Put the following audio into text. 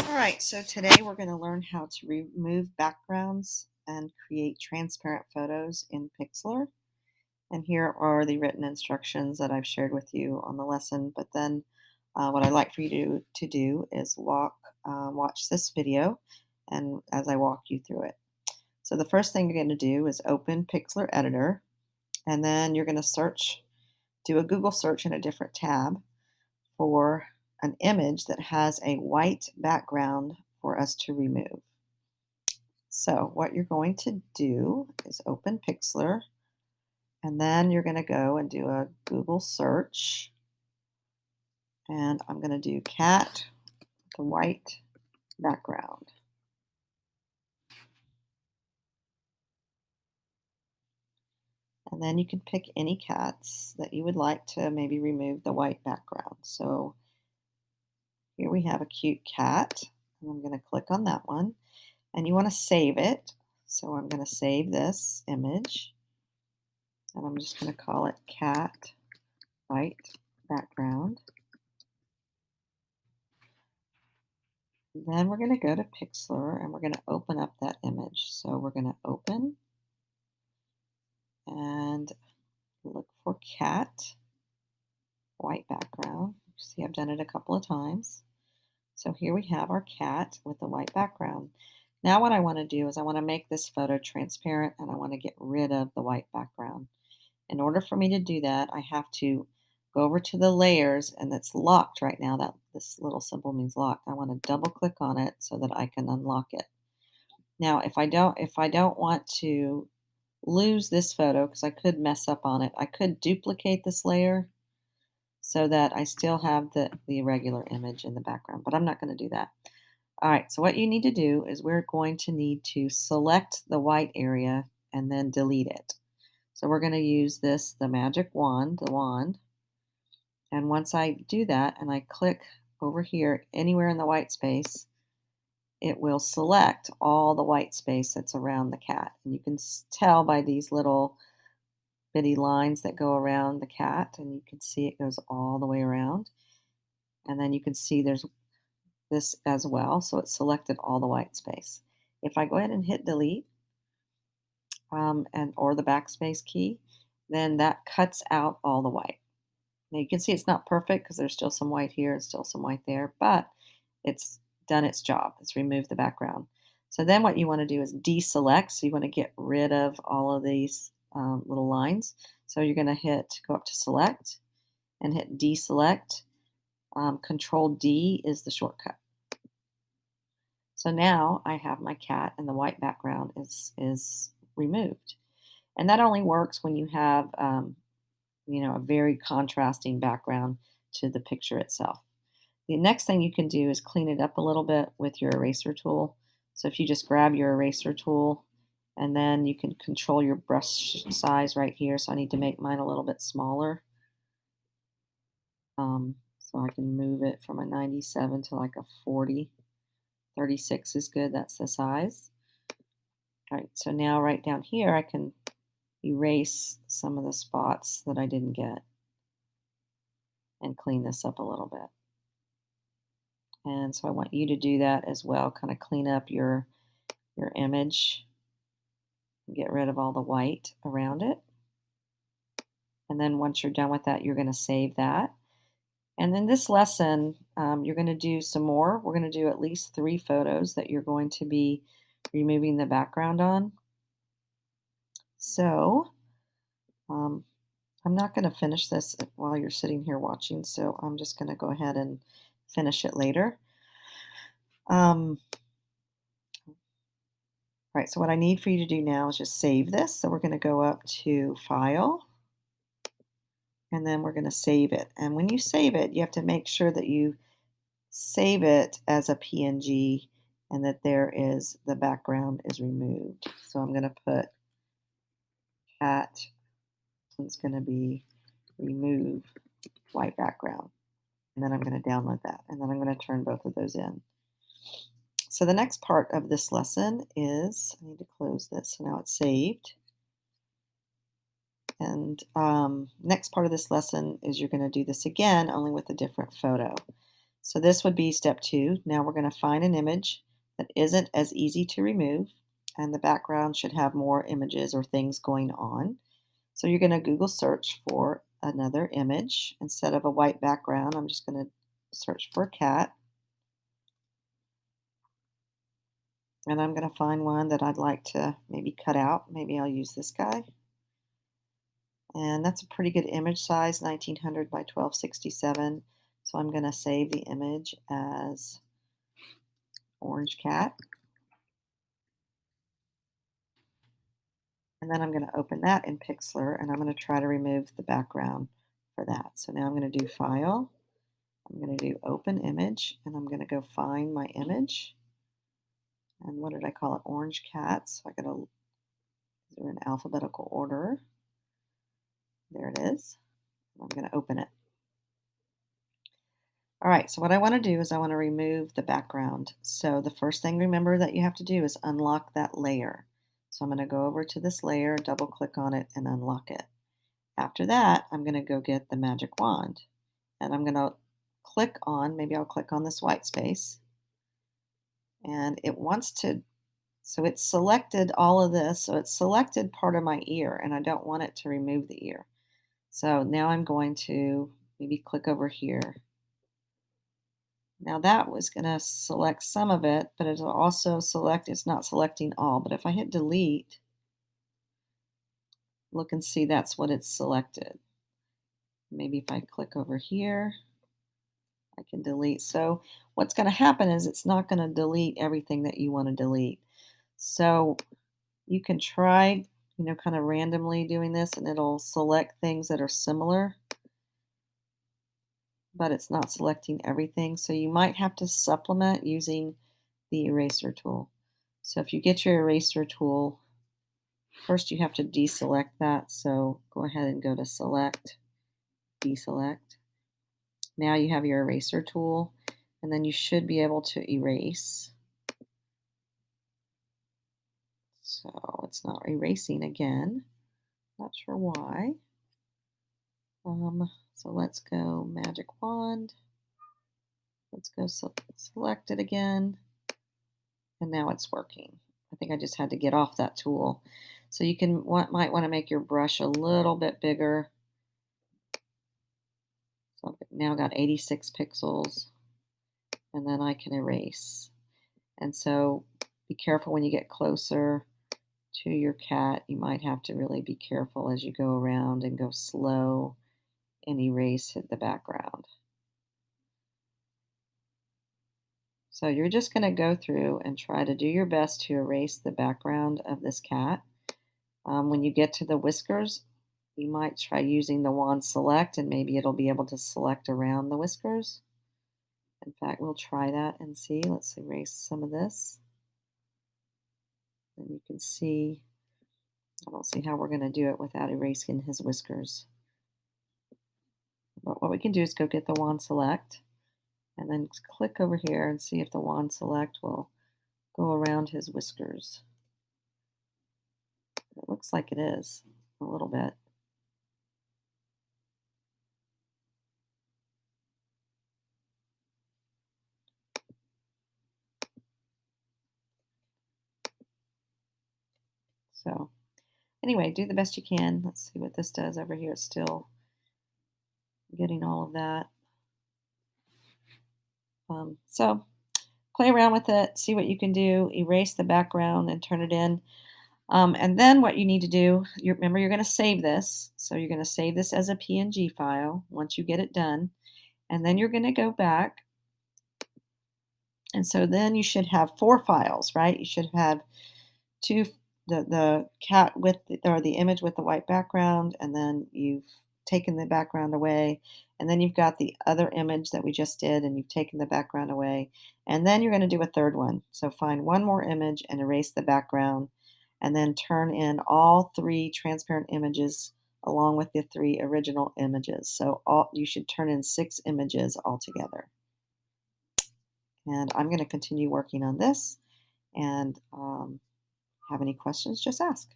All right, so today we're going to learn how to remove backgrounds and create transparent photos in Pixlr. And here are the written instructions that I've shared with you on the lesson. But then what I'd like for you to do is watch this video and as I walk you through it. So the first thing you're going to do is open Pixlr Editor, and then you're going to do a Google search in a different tab for an image that has a white background for us to remove. So what you're going to do is open Pixlr, and then you're going to go and do a Google search. And I'm going to do cat with a white background. And then you can pick any cats that you would like to maybe remove the white background. So here we have a cute cat, and I'm going to click on that one. And you want to save it. So I'm going to save this image, and I'm just going to call it cat white background. Then we're going to go to Pixlr and we're going to open up that image. So we're going to open and look for cat, white background. See, I've done it a couple of times. So here we have our cat with the white background. Now what I want to do is I want to make this photo transparent and I want to get rid of the white background. In order for me to do that, I have to go over to the layers, and it's locked right now. That this little symbol means locked. I want to double click on it so that I can unlock it. Now, if I don't want to lose this photo, because I could mess up on it, I could duplicate this layer so that I still have the regular image in the background, but I'm not going to do that. All right, so what you need to do is we're going to need to select the white area and then delete it. So we're going to use the magic wand, the wand. And once I do that and I click over here anywhere in the white space, it will select all the white space that's around the cat. And you can tell by these little bitty lines that go around the cat, and you can see it goes all the way around. And then you can see there's this as well. So it selected all the white space. If I go ahead and hit delete or the backspace key, then that cuts out all the white. Now you can see it's not perfect because there's still some white here and still some white there, but it's done its job. It's removed the background. So then what you want to do is deselect. So you want to get rid of all of these little lines. So you're going to go up to select and hit deselect. Control D is the shortcut. So now I have my cat and the white background is removed. And that only works when you have a very contrasting background to the picture itself. The next thing you can do is clean it up a little bit with your eraser tool. So if you just grab your eraser tool and then you can control your brush size right here. So I need to make mine a little bit smaller. So I can move it from a 97 to like a 40. 36 is good. That's the size. All right, so now right down here, I can erase some of the spots that I didn't get and clean this up a little bit. And so I want you to do that as well, kind of clean up your image, get rid of all the white around it. And then once you're done with that, you're going to save that. And then this lesson, you're going to do some more. We're going to do at least 3 photos that you're going to be removing the background on. So I'm not going to finish this while you're sitting here watching, so I'm just going to go ahead and finish it later. Right, so what I need for you to do now is just save this. So we're going to go up to File, and then we're going to save it. And when you save it, you have to make sure that you save it as a PNG and that the background is removed. So I'm going to put cat, it's going to be remove white background. And then I'm going to download that. And then I'm going to turn both of those in. So the next part of this lesson is, I need to close this. So now it's saved. And next part of this lesson is you're going to do this again, only with a different photo. So this would be step 2. Now we're going to find an image that isn't as easy to remove, and the background should have more images or things going on. So you're going to Google search for another image. Instead of a white background, I'm just going to search for a cat, and I'm going to find one that I'd like to maybe cut out. Maybe I'll use this guy. And that's a pretty good image size, 1900 by 1267. So I'm going to save the image as orange cat. And then I'm going to open that in Pixlr, and I'm going to try to remove the background for that. So now I'm going to do File. I'm going to do Open Image, and I'm going to go find my image. And what did I call it? Orange cat. So I got to do an alphabetical order. There it is. I'm going to open it. All right, so what I want to do is I want to remove the background. So the first thing, remember, that you have to do is unlock that layer. So I'm going to go over to this layer, double click on it, and unlock it. After that, I'm going to go get the magic wand, and I'm going to click on, maybe I'll click on this white space, and it wants to, so it's selected all of this, so it's selected part of my ear, and I don't want it to remove the ear. So now I'm going to maybe click over here. Now that was going to select some of it, but it'll also select, it's not selecting all, but if I hit delete, look and see that's what it's selected. Maybe if I click over here, I can delete. So what's going to happen is it's not going to delete everything that you want to delete. So you can try, kind of randomly doing this, and it'll select things that are similar, but it's not selecting everything. So you might have to supplement using the eraser tool. So if you get your eraser tool, first you have to deselect that. So go ahead and go to Select, Deselect. Now you have your eraser tool, and then you should be able to erase. So it's not erasing again. Not sure why. So let's go magic wand. Let's go select it again. And now it's working. I think I just had to get off that tool. So you might want to make your brush a little bit bigger. So I've now got 86 pixels, and then I can erase. And so be careful when you get closer to your cat. You might have to really be careful as you go around and go slow and erase the background. So you're just going to go through and try to do your best to erase the background of this cat. When you get to the whiskers, you might try using the wand select, and maybe it'll be able to select around the whiskers. In fact, we'll try that and see. Let's erase some of this. And you can see, I don't see how we're going to do it without erasing his whiskers. But what we can do is go get the wand select, and then click over here and see if the wand select will go around his whiskers. It looks like it is a little bit. So anyway, do the best you can. Let's see what this does over here. It's still getting all of that. So play around with it, see what you can do, erase the background and turn it in. And then what you need to do, remember you're going to save this. So you're going to save this as a PNG file once you get it done. And then you're going to go back. And so then you should have 4 files, right? You should have two, the cat with or the image with the white background, and then you've taken the background away, and then you've got the other image that we just did, and you've taken the background away, and then you're going to do a third one. So find one more image and erase the background, and then turn in all 3 transparent images along with the 3 original images. So you should turn in 6 images altogether. And I'm going to continue working on this, and have any questions, just ask.